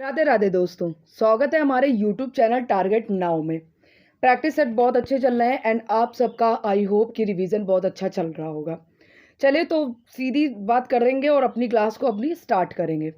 राधे राधे दोस्तों, स्वागत है हमारे YouTube चैनल टारगेट नाउ में। प्रैक्टिस सेट बहुत अच्छे चल रहे हैं एंड आप सबका आई होप कि रिवीजन बहुत अच्छा चल रहा होगा। चलिए तो सीधी बात करेंगे और अपनी क्लास को अपनी स्टार्ट करेंगे।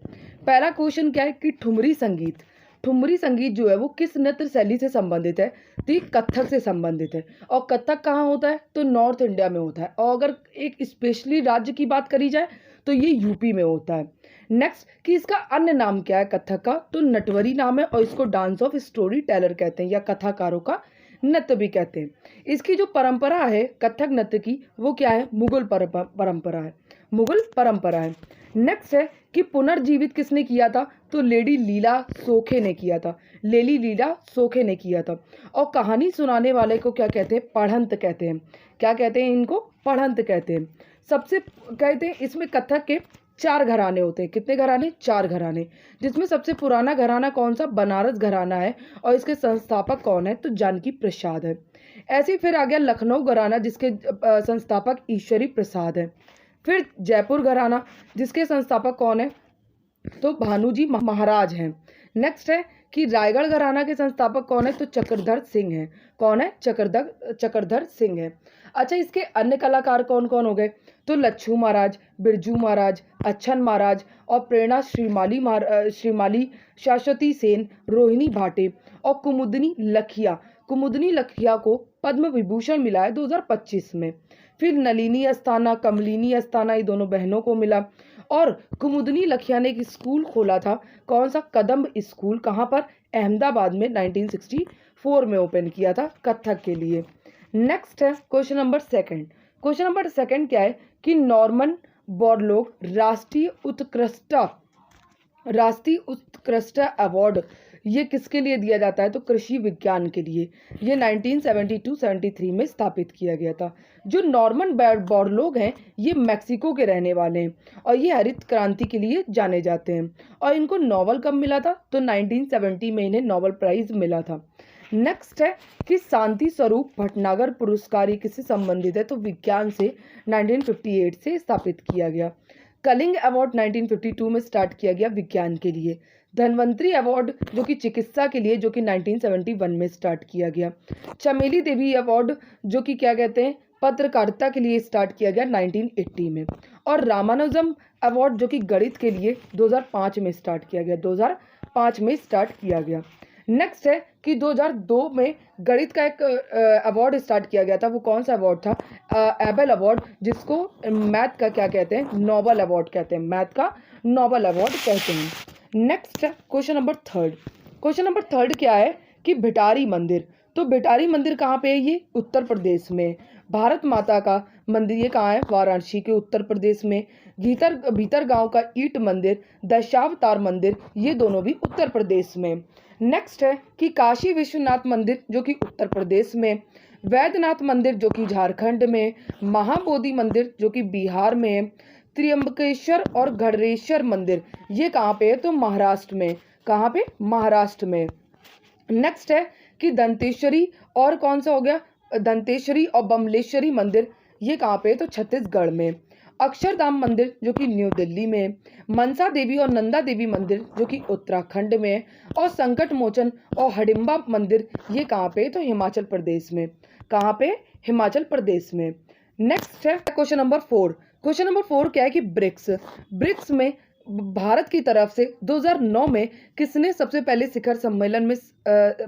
पहला क्वेश्चन क्या है कि ठुमरी संगीत। ठुमरी संगीत जो है वो किस नृत्य शैली से संबंधित है? तो ये कथक से संबंधित है। और कथक कहाँ होता है? तो नॉर्थ इंडिया में होता है। और अगर एक स्पेशली राज्य की बात करी जाए तो ये यूपी में होता है। नेक्स्ट कि इसका अन्य नाम क्या है कथक का? तो नटवरी नाम है और इसको डांस ऑफ स्टोरी टेलर कहते हैं या कथाकारों का नृत्य भी कहते हैं। इसकी जो परंपरा है कथक नृत्य की वो क्या है? मुगल परंपरा है। मुगल परंपरा है। नेक्स्ट है कि पुनर्जीवित किसने किया था? तो लेडी लीला सोखे ने किया था। लेडी लीला सोखे ने किया था। और कहानी सुनाने वाले को क्या कहते हैं? पढ़ंत कहते हैं। क्या कहते हैं इनको? पढ़ंत कहते हैं। सबसे कहते हैं इसमें कथक के 4 घराने होते हैं। कितने घराने? 4 घराने। जिसमें सबसे पुराना घराना कौन सा? बनारस घराना है। और इसके संस्थापक कौन है? तो जानकी प्रसाद है। ऐसे ही फिर आ गया लखनऊ घराना जिसके संस्थापक ईश्वरी प्रसाद है। फिर जयपुर घराना जिसके संस्थापक कौन है? तो भानुजी महाराज हैं। नेक्स्ट है कि रायगढ़ घराना के संस्थापक कौन है? तो चक्रधर सिंह है। कौन है? चक्रधर सिंह है। अच्छा, इसके अन्य कलाकार कौन कौन हो गए? तो लच्छू महाराज, बिरजू महाराज, अच्छन महाराज और प्रेरणा श्रीमाली, शाश्वती सेन, रोहिणी भाटे और कुमुदनी लखिया। कुमुदनी लखिया को पद्म विभूषण मिला है 2025 में। फिर नलिनी अस्थाना, कमलिनी अस्थाना, ये दोनों बहनों को मिला। और कुमुदनी लखिया ने एक स्कूल खोला था। कौन सा? कदम्ब स्कूल। कहाँ पर? अहमदाबाद में 1964 में ओपन किया था कथक के लिए। नेक्स्ट है question number second. Question number second क्या है कि नॉर्मन बोरलॉग राष्ट्रीय उत्कृष्ट अवार्ड ये किसके लिए दिया जाता है? तो कृषि विज्ञान के लिए। ये 1972-73 में स्थापित किया गया था। जो नॉर्मन बोरलॉग हैं ये मैक्सिको के रहने वाले हैं और ये हरित क्रांति के लिए जाने जाते हैं। और इनको नोबेल कब मिला था? तो 1970 में इन्हें नोबेल प्राइज मिला था। नेक्स्ट है कि शांति स्वरूप भटनागर पुरस्कार किससे संबंधित है? तो विज्ञान से 1958 से स्थापित किया गया। कलिंग अवार्ड 1952 में स्टार्ट किया गया विज्ञान के लिए। धन्वंतरी अवार्ड जो कि चिकित्सा के लिए, जो कि 1971 में स्टार्ट किया गया। चमेली देवी अवार्ड जो कि क्या कहते हैं? पत्रकारिता के लिए स्टार्ट किया गया 1980 में। और रामानुजम अवार्ड जो कि गणित के लिए 2005 में स्टार्ट किया गया। 2005 में स्टार्ट किया गया। नेक्स्ट है कि 2002 में गणित का एक अवार्ड स्टार्ट किया गया था। वो कौन सा अवार्ड था? एबल अवार्ड, जिसको मैथ का क्या कहते हैं? नोबेल अवार्ड कहते हैं। मैथ का नोबेल अवार्ड कहते हैं। नेक्स्ट है question number third. Question number third क्या है कि भिटारी मंदिर। तो भिटारी मंदिर कहाँ पे है? ये उत्तर प्रदेश में। भारत माता का मंदिर ये कहाँ है? वाराणसी के उत्तर प्रदेश में। भीतर गांव का ईट मंदिर, दशावतार मंदिर, ये दोनों भी उत्तर प्रदेश में। नेक्स्ट है कि काशी विश्वनाथ मंदिर जो कि उत्तर प्रदेश में, वैद्यनाथ मंदिर जो कि झारखंड में, महाबोधि मंदिर जो कि बिहार में, त्र्यंबकेश्वर और गढ़रेश्वर मंदिर ये कहाँ पे है? तो महाराष्ट्र में। कहाँ पे? महाराष्ट्र में। नेक्स्ट है कि दंतेश्वरी और कौन सा हो गया? दंतेश्वरी और बमलेश्वरी मंदिर ये कहाँ पे है? तो छत्तीसगढ़ में। अक्षरधाम मंदिर जो कि न्यू दिल्ली में, मनसा देवी और नंदा देवी मंदिर जो कि उत्तराखंड में, और संकट मोचन और हडिम्बा मंदिर ये कहाँ पे? तो हिमाचल प्रदेश में। कहाँ पे? हिमाचल प्रदेश में। नेक्स्ट है क्वेश्चन नंबर 4। क्वेश्चन नंबर 4 क्या है कि ब्रिक्स में भारत की तरफ से 2009 में किसने सबसे पहले शिखर सम्मेलन में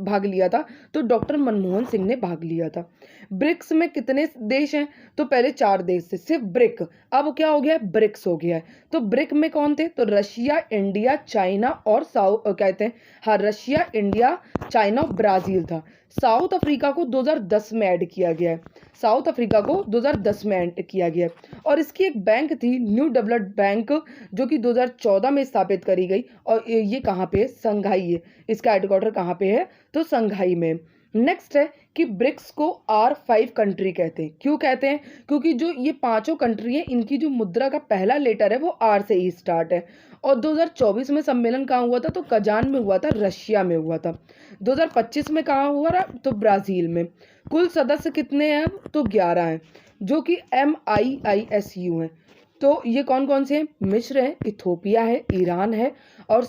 भाग लिया था? तो डॉक्टर मनमोहन सिंह ने भाग लिया था। ब्रिक्स में कितने देश हैं? तो पहले 4 देश थे सिर्फ ब्रिक, अब क्या हो गया है? ब्रिक्स हो गया है। तो ब्रिक में कौन थे? तो रशिया, इंडिया, चाइना और कहते हैं हाँ, रशिया, इंडिया, चाइना और ब्राजील था। साउथ अफ्रीका को 2010 में ऐड किया गया है। साउथ अफ्रीका को 2010 में ऐड किया गया है। और इसकी एक बैंक थी न्यू डेवलप्ड बैंक जो कि 2014 में स्थापित करी गई। और ये कहाँ पे है? संघाई है। इसका हेडक्वार्टर कहाँ पे है? तो संघाई में। नेक्स्ट है कि ब्रिक्स को R5 कंट्री कहते हैं। क्यों कहते हैं? क्योंकि जो ये 5 कंट्री है इनकी जो मुद्रा का पहला लेटर है वो R से ही स्टार्ट है। और 2024 में सम्मेलन कहाँ हुआ था? तो कजान में हुआ था, रशिया में हुआ था। 2025 में कहाँ हुआ था? तो ब्राजील में। कुल सदस्य कितने हैं अब? तो 11 हैं जो कि MIISU हैं। तो ये कौन कौन से हैं? मिस्र है, इथोपिया है, ईरान है और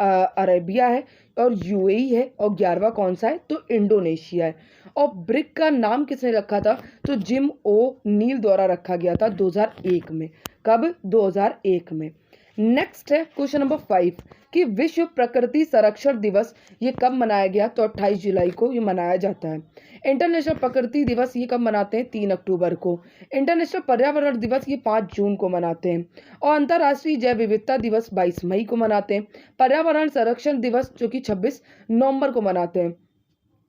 अरेबिया है और यूएई है और 11वां कौन सा है तो इंडोनेशिया है। और ब्रिक का नाम किसने रखा था तो जिम ओ नील द्वारा रखा गया था 2001 में। कब 2001 में। नेक्स्ट है क्वेश्चन नंबर 5 कि विश्व प्रकृति संरक्षण दिवस ये कब मनाया गया तो 28 जुलाई को ये मनाया जाता है। इंटरनेशनल प्रकृति दिवस ये कब मनाते हैं 3 अक्टूबर को। इंटरनेशनल पर्यावरण दिवस ये 5 जून को मनाते हैं। और अंतर्राष्ट्रीय जैव विविधता दिवस 22 मई को मनाते हैं। पर्यावरण संरक्षण दिवस जो कि 26 नवंबर को मनाते हैं,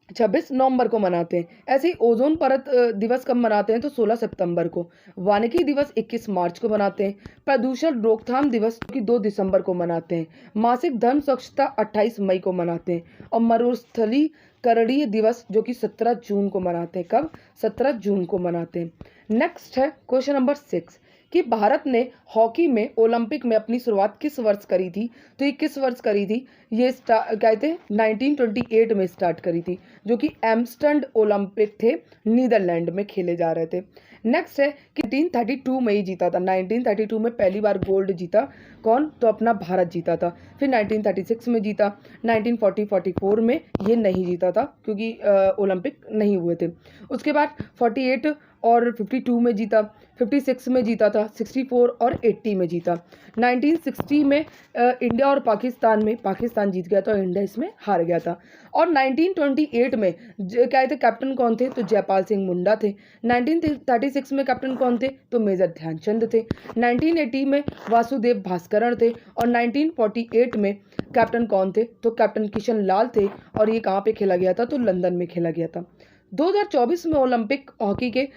26 नवंबर को मनाते हैं। ऐसे ही ओजोन परत दिवस कब मनाते हैं तो 16 सितंबर को। वानिकी दिवस 21 मार्च को मनाते हैं। प्रदूषण रोकथाम दिवस की 2 दिसंबर को मनाते हैं। मासिक धर्म स्वच्छता 28 मई को मनाते हैं। और मरुस्थलीकरणीय दिवस जो कि 17 जून को मनाते हैं। कब 17 जून को मनाते हैं। नेक्स्ट है क्वेश्चन नंबर 6 कि भारत ने हॉकी में ओलंपिक में अपनी शुरुआत किस वर्ष करी थी तो ये किस वर्ष करी थी ये कहते हैं 1928 में स्टार्ट करी थी जो कि एम्स्टर्डम ओलंपिक थे, नीदरलैंड में खेले जा रहे थे। नेक्स्ट है कि 1932 में ही जीता था। 1932 में पहली बार गोल्ड जीता कौन तो अपना भारत जीता था। फिर 1936 में जीता। 1944 में ये नहीं जीता था क्योंकि ओलंपिक नहीं हुए थे। उसके बाद 48 और 52 में जीता, 56 में जीता था, 64 और 80 में जीता। 1960 में इंडिया और पाकिस्तान में पाकिस्तान जीत गया था और इंडिया इसमें हार गया था। और 1928 में क्या थे कैप्टन कौन थे तो जयपाल सिंह मुंडा थे। 1936 में कैप्टन कौन थे तो मेजर ध्यानचंद थे। 1980 में वासुदेव भास्करण थे। और 1948 में कैप्टन कौन थे तो कैप्टन किशन लाल थे। और ये कहाँ पे खेला गया था तो लंदन में खेला गया था। 2024 में ओलंपिक हॉकी के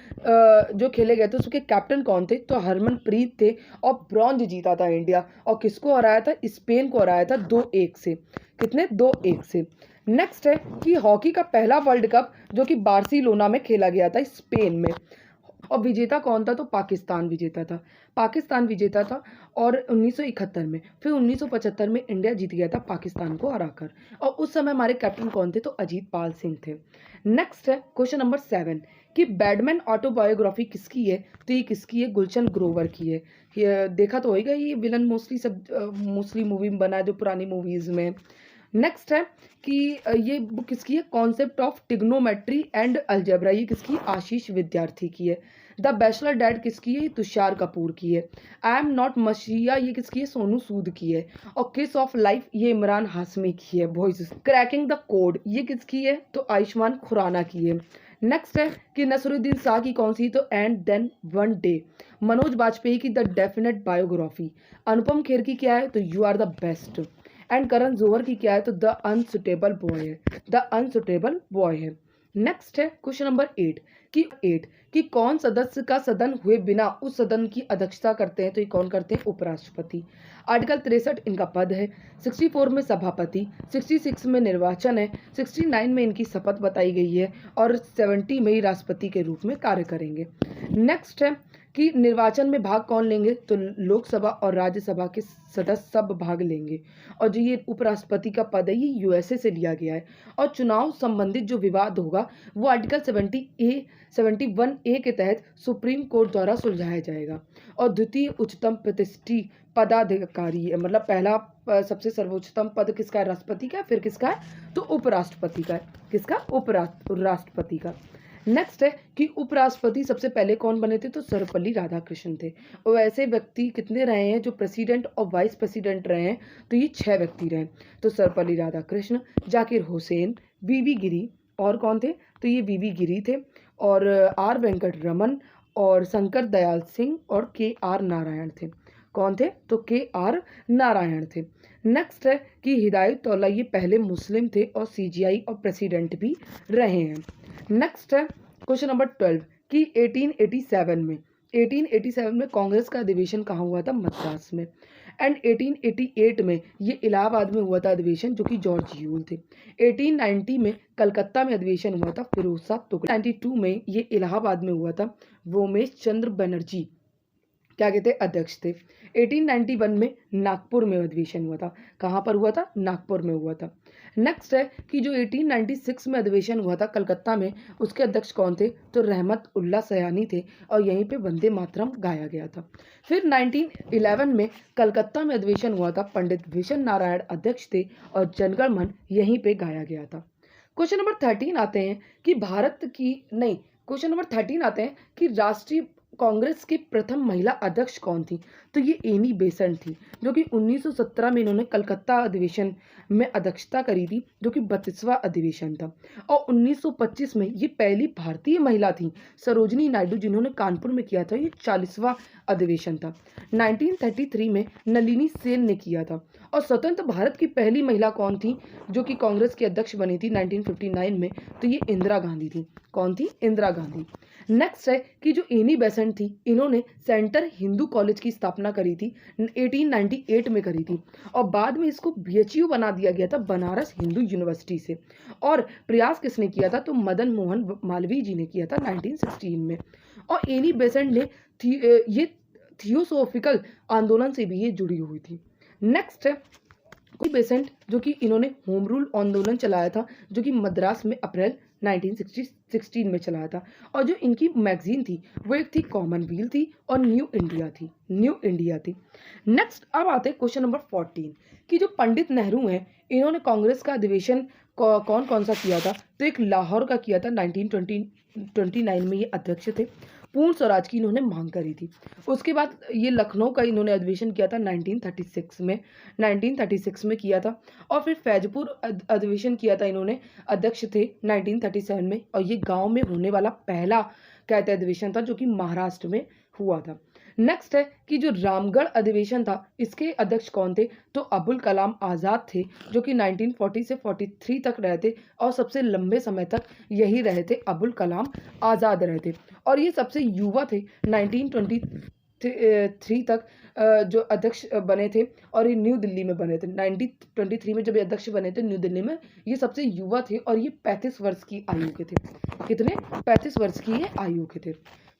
जो खेले गए थे उसके कैप्टन कौन थे तो हरमनप्रीत थे। और ब्रॉन्ज जीता था इंडिया। और किसको हराया था स्पेन को हराया था 2-1 से। कितने 2-1 से। नेक्स्ट है कि हॉकी का पहला वर्ल्ड कप जो कि बार्सिलोना में खेला गया था स्पेन में। और विजेता कौन था तो पाकिस्तान विजेता था। पाकिस्तान विजेता था और 1971 में। फिर 1975 में इंडिया जीत गया था पाकिस्तान को हराकर। और उस समय हमारे कैप्टन कौन थे तो अजीत पाल सिंह थे। नेक्स्ट है क्वेश्चन नंबर 7 कि बैटमैन ऑटोबायोग्राफी किसकी है तो ये किसकी है गुलशन ग्रोवर की है। ये देखा तो होगा ये विलन मोस्टली मूवी में बना है जो पुरानी मूवीज में। नेक्स्ट है कि ये बुक किसकी है concept of trigonometry and algebra ये किसकी आशीष विद्यार्थी की है। द बैचलर डैड किसकी है तुषार कपूर की है। आई एम नॉट मशिया ये किसकी है सोनू सूद की है। और किस ऑफ लाइफ ये इमरान हाशमी की है वॉइस। क्रैकिंग द कोड ये किसकी है तो आयुष्मान खुराना की है। नेक्स्ट है कि नसरुद्दीन शाह की कौन सी तो and then one day. Manoj Bajpayee की the definite biography. Anupam Kher की क्या है तो you are the best. And Karan Johar की क्या है तो द अनसुटेबल बॉय है। द अनसुटेबल बॉय है। नेक्स्ट है क्वेश्चन नंबर 8 कि कौन सदस्य का सदन हुए बिना उस सदन की अध्यक्षता करते हैं तो ये कौन करते हैं उपराष्ट्रपति। आर्टिकल 63 इनका पद है। 64 में सभापति, 66 में निर्वाचन है, 69 में इनकी शपथ बताई गई है और 70 में ही राष्ट्रपति के रूप में कार्य करेंगे। नेक्स्ट है कि निर्वाचन में भाग कौन लेंगे तो लोकसभा और राज्यसभा के सदस्य सब भाग लेंगे। और जो ये उपराष्ट्रपति का पद है ये यूएसए से लिया गया है। और चुनाव संबंधित जो विवाद होगा वो आर्टिकल 71A के तहत सुप्रीम कोर्ट द्वारा सुलझाया जाएगा। और द्वितीय उच्चतम प्रतिष्ठी पदाधिकारी है मतलब पहला सबसे सर्वोच्चतम पद किसका है राष्ट्रपति का फिर किसका है तो उपराष्ट्रपति का है। किसका उपराष्ट्रपति का। नेक्स्ट है कि उपराष्ट्रपति सबसे पहले कौन बने थे तो सर्वपल्ली राधाकृष्णन थे। और ऐसे व्यक्ति कितने रहे हैं जो प्रेसिडेंट और वाइस प्रेसिडेंट रहे हैं तो ये 6 व्यक्ति रहे तो सर्वपल्ली राधाकृष्णन, जाकिर हुसैन, वीवी गिरी और कौन थे तो ये वीवी गिरी थे और आर वेंकट रमन और शंकर दयाल सिंह और KR नारायण थे। कौन थे तो KR नारायण थे। नेक्स्ट है कि हिदायतुल्लाह ये पहले मुस्लिम थे और CGI और प्रेसिडेंट भी रहे हैं। नेक्स्ट है क्वेश्चन नंबर 12 कि 1887 में कांग्रेस का अधिवेशन कहाँ हुआ था मद्रास में। एंड 1888 में ये इलाहाबाद में हुआ था अधिवेशन जो कि जॉर्ज यूल थे। 1890 में कलकत्ता में अधिवेशन हुआ था फिरोज शाह तुगलक। 92 में ये इलाहाबाद में हुआ था वो उमेश चंद्र बनर्जी क्या कहते अध्यक्ष थे। 1891 में नागपुर में अधिवेशन हुआ था। कहाँ पर हुआ था? नागपुर में हुआ था। नेक्स्ट है कि जो 1896 में अधिवेशन हुआ था कलकत्ता में, उसके अध्यक्ष कौन थे? तो रहमत उल्ला सयानी थे और यहीं पे वंदे मातरम गाया गया था। फिर 1911 में कलकत्ता में अधिवेशन हुआ था, पंडित विशन नारायण अध्यक्ष थे और जनगण मन यहीं पे गाया गया था। क्वेश्चन नंबर 13 आते हैं कि क्वेश्चन नंबर 13 आते हैं कि राष्ट्रीय कांग्रेस की प्रथम महिला अध्यक्ष कौन थी? तो ये एनी बेसेंट थी, जो कि 1917 में इन्होंने कलकत्ता अधिवेशन में अध्यक्षता करी थी, जो कि 32वां अधिवेशन था। और 1925 में ये पहली भारतीय महिला थी, सरोजनी नायडू, जिन्होंने कानपुर में किया था, ये 40वां अधिवेशन था। 1933 में नलिनी सेन ने किया था। और स्वतंत्र भारत की पहली महिला कौन थी जो कि कांग्रेस की अध्यक्ष बनी थी 1959 में? तो ये इंदिरा गांधी थी। कौन थी? इंदिरा गांधी। नेक्स्ट है कि जो एनी बेसेंट थी, इन्होंने सेंटर हिंदू कॉलेज की स्थापना करी थी, 1898 में करी थी और बाद में इसको BHU बना दिया गया था, बनारस हिंदू यूनिवर्सिटी से। और प्रयास किसने किया था? तो मदन मोहन मालवीय जी ने किया था 1916 में। और एनी बेसेंट ने ये थियोसोफिकल आंदोलन से भी ये जुड़ी हुई थी। नेक्स्ट है एनी बेसेंट, जो कि इन्होंने होम रूल आंदोलन चलाया था, जो कि मद्रास में अप्रैल 1916 में चलाया था। और जो इनकी मैगजीन थी वो एक थी कॉमनवेल्थ थी और न्यू इंडिया थी। नेक्स्ट अब आते हैं क्वेश्चन नंबर 14 कि जो पंडित नेहरू हैं, इन्होंने कांग्रेस का अधिवेशन कौन कौन सा किया था? तो एक लाहौर का किया था, 1929 में ये अध्यक्ष थे। पूर्ण स्वराज की इन्होंने मांग करी थी। उसके बाद ये लखनऊ का इन्होंने अधिवेशन किया था 1936 में किया था। और फिर फैजपुर अधिवेशन किया था, इन्होंने अध्यक्ष थे 1937 में। और ये गांव में होने वाला पहला कहते अधिवेशन था, जो कि महाराष्ट्र में हुआ था। नेक्स्ट है कि जो रामगढ़ अधिवेशन था, इसके अध्यक्ष कौन थे? तो अबुल कलाम आज़ाद थे, जो कि 1940 से 43 तक रहे थे और सबसे लंबे समय तक यही रहे थे, अबुल कलाम आज़ाद रहे थे। और ये सबसे युवा थे, 1923 तक जो अध्यक्ष बने थे और ये न्यू दिल्ली में बने थे। 1923 में जब ये अध्यक्ष बने थे न्यू दिल्ली में, ये सबसे युवा थे और ये 35 वर्ष की आयु के थे। कितने? 35 वर्ष की ये आयु के थे।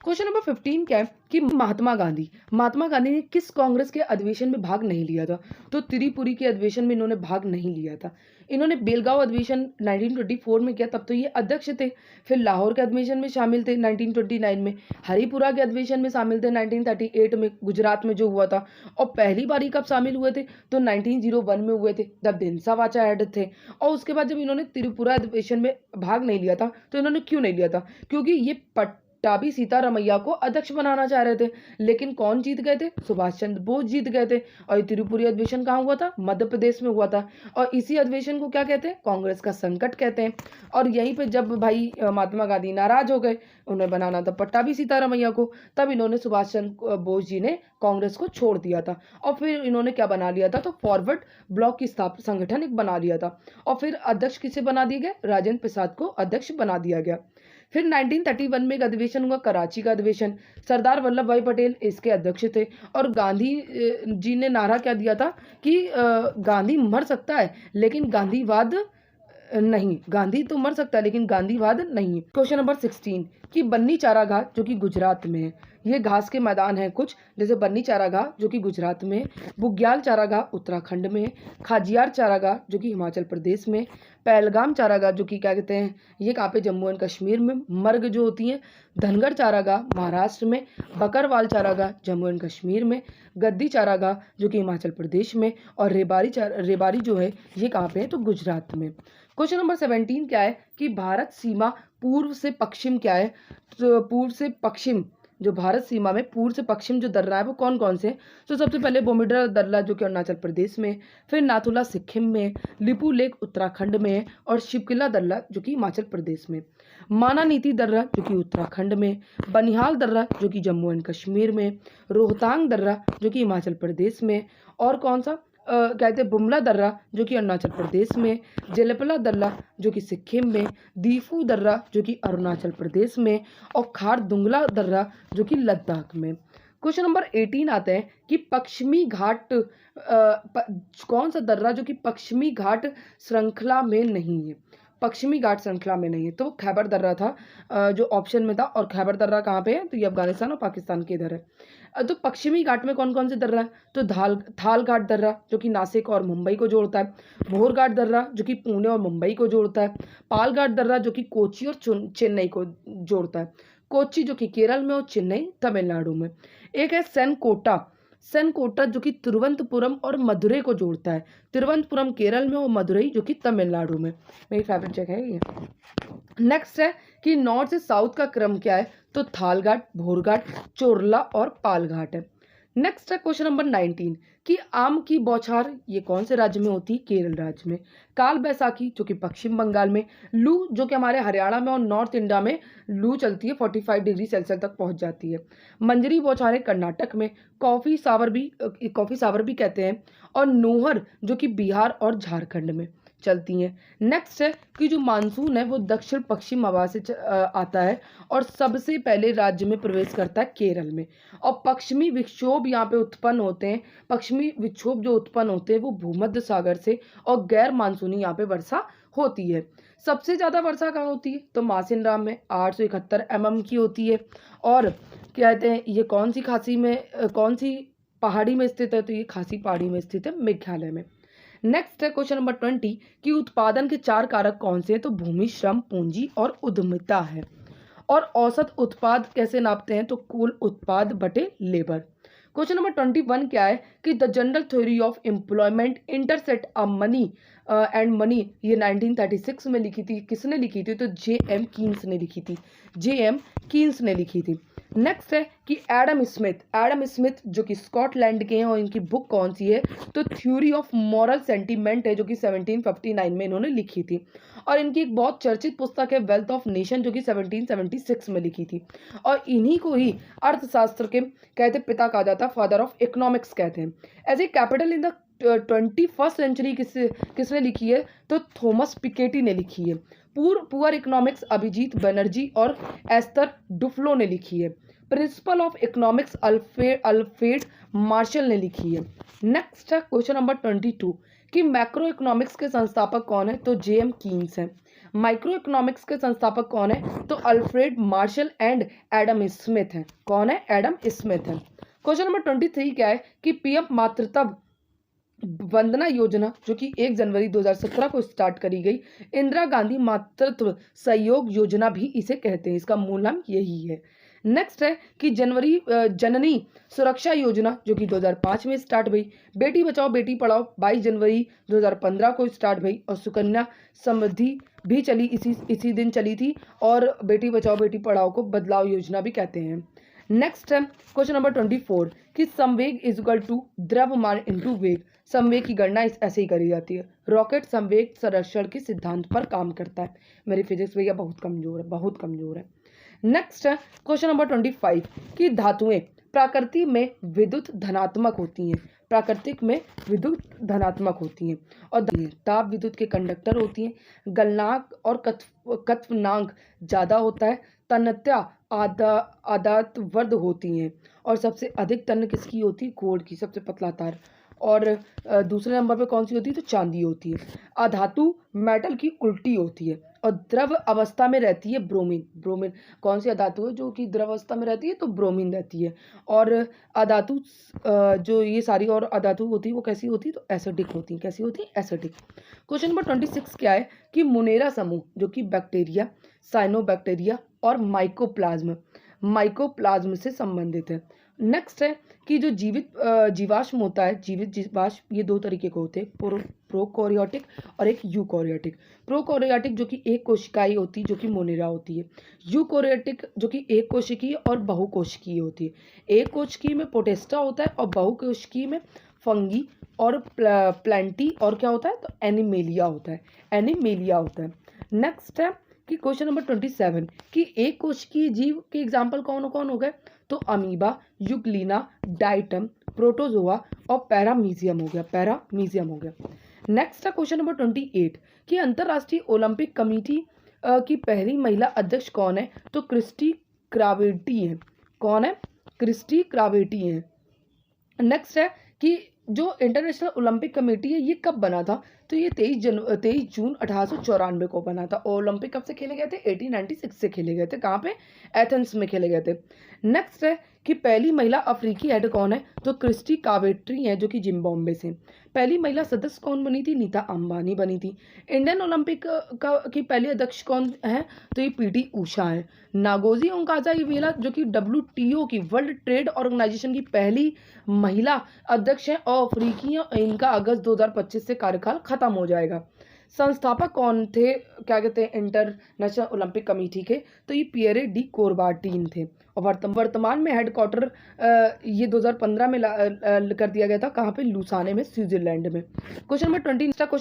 क्वेश्चन नंबर 15 क्या है कि महात्मा गांधी ने किस कांग्रेस के अधिवेशन में भाग नहीं लिया था? तो त्रिपुरी के अधिवेशन में इन्होंने भाग नहीं लिया था। इन्होंने बेलगांव अधिवेशन 1924 में किया, तब तो ये अध्यक्ष थे। फिर लाहौर के अधिवेशन में शामिल थे 1929 में, हरिपुरा के अधिवेशन में शामिल थे 1938 में, गुजरात में जो हुआ था। और पहली बार कब शामिल हुए थे? तो 1901 में हुए थे, जब दिनसा वाचा हेड थे। और उसके बाद जब इन्होंने त्रिपुरा अधिवेशन में भाग नहीं लिया था, तो इन्होंने क्यों नहीं लिया था? क्योंकि ये पट्टाभी सीतारामैया को अध्यक्ष बनाना चाह रहे थे। लेकिन कौन जीत गए थे? सुभाष चंद्र बोस जीत गए थे। और त्रिपुरी अधिवेशन कहाँ हुआ था? मध्य प्रदेश में हुआ था। और इसी अधिवेशन को क्या कहते हैं? कांग्रेस का संकट कहते हैं। और यहीं पे जब भाई महात्मा गांधी नाराज हो गए, उन्हें बनाना था पट्टाभी सीतारामैया को, तब इन्होंने सुभाष चंद्र बोस जी ने कांग्रेस को छोड़ दिया था। और फिर इन्होंने क्या बना लिया था? तो फॉरवर्ड ब्लॉक की संगठन एक बना लिया था। और फिर अध्यक्ष किसे बना दिया गया? राजेंद्र प्रसाद को अध्यक्ष बना दिया गया। फिर 1931 में एक अधिवेशन हुआ, कराची का अधिवेशन। सरदार वल्लभ भाई पटेल इसके अध्यक्ष थे। और गांधी जी ने नारा क्या दिया था कि गांधी मर सकता है लेकिन गांधीवाद नहीं, गांधी तो मर सकता है लेकिन गांधीवाद नहीं। क्वेश्चन नंबर 16 कि बन्नी चारागाह जो कि गुजरात में है, ये घास के मैदान हैं कुछ, जैसे बन्नी चारागाह जो कि गुजरात में, बुग्याल चारागाह उत्तराखंड में, खाजियार चारागाह जो कि हिमाचल प्रदेश में, पहलगाम चारागाह जो कि क्या कहते हैं, ये कहाँ पे? जम्मू एंड कश्मीर में, मर्ग जो होती हैं, धनगढ़ चारागाह महाराष्ट्र में, बकरवाल चारागाह जम्मू एंड कश्मीर में, गद्दी चारागाह जो कि हिमाचल प्रदेश में, और रेबारी जो है ये कहाँ पे है? तो गुजरात में। क्वेश्चन नंबर 17 क्या है कि भारत सीमा पूर्व से पश्चिम क्या है? तो पूर्व से पश्चिम, जो भारत सीमा में पूर्व से पश्चिम जो दर्रा है वो कौन कौन से? तो सबसे पहले बोमीडर दर्रा जो कि अरुणाचल प्रदेश में, फिर नाथुला सिक्किम में, लिपू लेक उत्तराखंड में, और शिवकिला दर्रा जो कि हिमाचल प्रदेश में, मानानीति दर्रा जो कि उत्तराखंड में, बनिहाल दर्रा जो कि जम्मू एंड कश्मीर में, रोहतांग दर्रा जो कि हिमाचल प्रदेश में, और कौन सा कहते हैं बुमला दर्रा जो कि अरुणाचल प्रदेश में, जेलेपला दर्रा जो कि सिक्किम में, दीफू दर्रा जो कि अरुणाचल प्रदेश में, और खारदुंगला दर्रा जो कि लद्दाख में। क्वेश्चन नंबर 18 आते हैं कि पश्चिमी घाट कौन सा दर्रा जो कि पश्चिमी घाट श्रृंखला में नहीं है? पश्चिमी घाट श्रृंखला में नहीं है, तो वो खैबर दर्रा था जो ऑप्शन में था। और खैबर दर्रा कहाँ पे है? तो ये अफगानिस्तान और पाकिस्तान के इधर है। तो पश्चिमी घाट में कौन कौन से दर्रा है? तो थाल घाट दर्रा जो कि नासिक और मुंबई को जोड़ता है, भोर घाट दर्रा जो कि पुणे और मुंबई को जोड़ता है, पाल घाट दर्रा जो कि कोची और चेन्नई को जोड़ता है, कोची जो कि केरल में और चेन्नई तमिलनाडु में। एक है सेनकोटा जो कि तिरुवनंतपुरम और मदुरई को जोड़ता है, तिरुवनंतपुरम केरल में और मदुरई जो कि तमिलनाडु में। मेरी फेवरेट जगह है ये। नेक्स्ट है कि नॉर्थ से साउथ का क्रम क्या है? तो थालघाट, भोरघाट, चोरला और पालघाट है। नेक्स्ट है क्वेश्चन नंबर 19 कि आम की बौछार ये कौन से राज्य में होती है? केरल राज्य में। काल बैसाखी जो कि पश्चिम बंगाल में, लू जो कि हमारे हरियाणा में और नॉर्थ इंडिया में लू चलती है 45 डिग्री सेल्सियस तक पहुंच जाती है। मंजरी बौछारें कर्नाटक में, कॉफी सावर भी कहते हैं, और नोहर जो कि बिहार और झारखंड में चलती हैं। नेक्स्ट है कि जो मानसून है वो दक्षिण पश्चिम हवा से आता है और सबसे पहले राज्य में प्रवेश करता है केरल में। और पश्चिमी विक्षोभ यहाँ पे उत्पन्न होते हैं, पश्चिमी विक्षोभ जो उत्पन्न होते हैं वो भूमध्य सागर से, और गैर मानसूनी यहाँ पे वर्षा होती है। सबसे ज़्यादा वर्षा कहाँ होती है? तो मासिन राम में 871 mm की होती है। और क्या कहते हैं ये कौन सी कौन सी पहाड़ी में स्थित है? तो ये खासी पहाड़ी में स्थित है, मेघालय में। नेक्स्ट है क्वेश्चन नंबर 20 कि उत्पादन के 4 कारक कौन से हैं? तो भूमि, श्रम, पूंजी और उद्यमिता है। और औसत उत्पाद कैसे नापते हैं? तो कुल उत्पाद बटे लेबर। क्वेश्चन नंबर 21 क्या है कि the general theory of employment interest a money and money, ये 1936 में लिखी थी। किसने लिखी थी? तो J.M. कीन्स ने लिखी थी, J.M. कीन्स ने लिखी थी। नेक्स्ट है कि एडम स्मिथ जो कि स्कॉटलैंड के हैं, और इनकी बुक कौन सी है? तो थ्योरी ऑफ मॉरल सेंटीमेंट है, जो कि 1759 में इन्होंने लिखी थी। और इनकी एक बहुत चर्चित पुस्तक है वेल्थ ऑफ नेशन, जो कि 1776 में लिखी थी। और इन्हीं को ही अर्थशास्त्र के कहते पिता कहा जाता है, फादर ऑफ इकोनॉमिक्स कहते हैं। As a capital in the 21st century किसने लिखी है? तो थॉमस पिकेटी ने लिखी है। पुअर इकोनॉमिक्स अभिजीत बनर्जी और एस्थर डुफ्लो ने लिखी है। Principle of economics Alfred Marshall ने लिखी है। नेक्स्ट है क्वेश्चन नंबर 22 कि मैक्रो इकोनॉमिक्स के संस्थापक कौन है? तो J.M. कीन्स है। माइक्रो इकोनॉमिक्स के संस्थापक कौन है? तो Alfred Marshall and Adam Smith है। कौन है? एडम स्मिथ है। क्वेश्चन नंबर 23 क्या है कि पीएम मातृत्व वंदना योजना जो कि 1 जनवरी 2017 को स्टार्ट करी गई, इंदिरा गांधी मातृत्व सहयोग योजना भी इसे कहते हैं, इसका मूल नाम यही है। नेक्स्ट है कि जननी सुरक्षा योजना जो कि 2005 में स्टार्ट हुई। बेटी बचाओ बेटी पढ़ाओ 22 जनवरी 2015 को स्टार्ट हुई, और सुकन्या समृद्धि भी चली इसी दिन चली थी, और बेटी बचाओ बेटी पढ़ाओ को बदलाव योजना भी कहते हैं। नेक्स्ट है क्वेश्चन नंबर 24 कि संवेग इज इक्वल टू द्रव्यमान इनटू वेग। संवेग की गणना ऐसे ही करी जाती है। रॉकेट संवेग संरक्षण के सिद्धांत पर काम करता है। मेरी फिजिक्स भैया बहुत कमजोर है। नेक्स्ट है क्वेश्चन नंबर 25 कि धातुएं प्रकृति में विद्युत धनात्मक होती हैं, प्राकृतिक में विद्युत धनात्मक होती हैं, और ताप विद्युत के कंडक्टर होती हैं। गलनांक और कत्वनांक ज़्यादा होता है। तन्यता आदातवर्ध होती हैं, और सबसे अधिक तन्य किसकी होती है? गोल्ड की, सबसे पतला तार। और दूसरे नंबर पे कौन सी होती है? तो चांदी होती है। अधातु मेटल की उल्टी होती है, और द्रव अवस्था में रहती है ब्रोमीन कौन सी अधातु है जो कि द्रव अवस्था में रहती है? तो ब्रोमीन रहती है। और अधातु जो ये सारी और अधातु होती है वो कैसी होती है? तो एसिडिक होती है। कैसी होती है? एसिडिक। क्वेश्चन नंबर 26 क्या है कि मुनेरा समूह जो कि बैक्टीरिया, साइनोबैक्टीरिया और माइकोप्लाज्म से संबंधित है। नेक्स्ट है कि जो जीवाश्म होता है, जीवित जीवाश्म, ये 2 तरीके के होते हैं, प्रोकैरियोटिक और एक यूकैरियोटिक। प्रोकैरियोटिक जो कि एक कोशिकाई होती है, जो कि मोनेरा होती है। यूकैरियोटिक जो कि एक कोशिकीय और बहुकोशिकीय होती है। एक कोशिकीय में पोटेस्टा होता है, और बहुकोशिकीय में फंगी और प्लांटी और क्या होता है? तो एनिमेलिया होता है। नेक्स्ट है कि क्वेश्चन नंबर 27 कि एक कोशिकीय जीव के एग्जाम्पल कौन कौन हो गए? तो अमीबा, यूग्लिना, डाइटम, प्रोटोजोआ और पैरामीजियम हो गया। नेक्स्ट है क्वेश्चन नंबर 28 कि अंतर्राष्ट्रीय ओलंपिक कमेटी की पहली महिला अध्यक्ष कौन है? तो क्रिस्टी क्रावेटी है। कौन है? क्रिस्टी क्रावेटी है। नेक्स्ट है कि जो इंटरनेशनल ओलंपिक कमेटी है ये कब बना था? तो ये 23 जून 1894 को बना था। ओलंपिक कब से खेले गए थे? 1896 से खेले गए थे। कहाँ पे? एथेंस में खेले गए थे। नेक्स्ट है कि पहली महिला अफ्रीकी हेड कौन है? तो क्रिस्टी कावेट्री है, जो कि जिम्बाब्वे से। पहली महिला सदस्य कौन बनी थी? नीता अंबानी बनी थी। इंडियन ओलंपिक की पहली अध्यक्ष कौन है? तो ये पीटी उषा है। नागोजी ओंकाजा-इवेला, जो कि WTO की, वर्ल्ड ट्रेड ऑर्गेनाइजेशन की पहली महिला अध्यक्ष हैं और अफ्रीकी, इनका अगस्त 2025 से कार्यकाल खत्म हो जाएगा। संस्थापक कौन थे? क्या कहते हैं, इंटरनेशनल ओलंपिक कमेटी के? तो ये पियरे डी कोरबाटीन थे। और वर्तमान में हेडक्वार्टर ये 2015 में कर दिया गया था। कहाँ पे? लुसाने में, स्विट्जरलैंड में। क्वेश्चन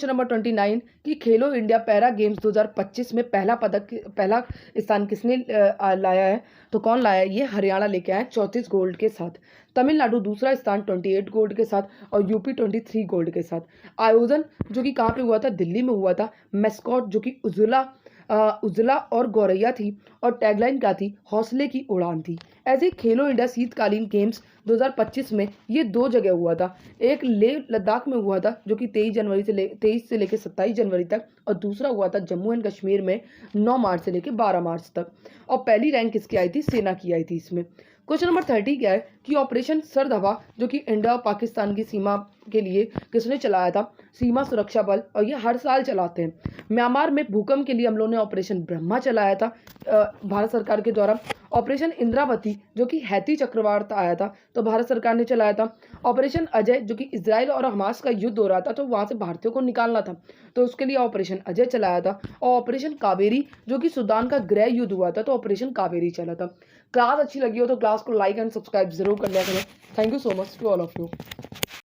नंबर 29 कि खेलो इंडिया पैरा गेम्स 2025 में पहला स्थान किसने लाया है? तो कौन लाया है? ये हरियाणा लेके आए 34 गोल्ड के साथ। तमिलनाडु दूसरा स्थान 28 गोल्ड के साथ और यूपी 23 गोल्ड के साथ। आयोजन जो कि कहाँ पे हुआ था? दिल्ली में हुआ था। मैस्कॉट जो कि उजला और गौरैया थी और टैगलाइन क्या थी? हौसले की उड़ान थी। ऐसे ही खेलो इंडिया शीतकालीन गेम्स 2025 में ये 2 जगह हुआ था। एक लेह लद्दाख में हुआ था, जो कि 23 से लेकर 27 जनवरी तक, और दूसरा हुआ था जम्मू एंड कश्मीर में 9 मार्च से लेकर 12 मार्च तक। और पहली रैंक किसकी आई थी? सेना की आई थी इसमें। क्वेश्चन नंबर 30 क्या है कि ऑपरेशन सर्द हवा, जो कि इंडिया और पाकिस्तान की सीमा के लिए किसने चलाया था? सीमा सुरक्षा बल, और ये हर साल चलाते हैं। म्यांमार में भूकंप के लिए हम लोगों ने ऑपरेशन ब्रह्मा चलाया था भारत सरकार के द्वारा। ऑपरेशन इंद्रावती, जो कि हैती चक्रवात आया था, तो भारत सरकार ने चलाया था। ऑपरेशन अजय, जो कि इजराइल और हमास का युद्ध हो रहा था, तो वहाँ से भारतीयों को निकालना था, तो उसके लिए ऑपरेशन अजय चलाया था। और ऑपरेशन कावेरी, जो कि सूडान का गृह युद्ध हुआ था, तो ऑपरेशन कावेरी चला था। क्लास अच्छी लगी हो तो क्लास को लाइक एंड सब्सक्राइब जरूर कर लिया करें। Thank you so much to all of you.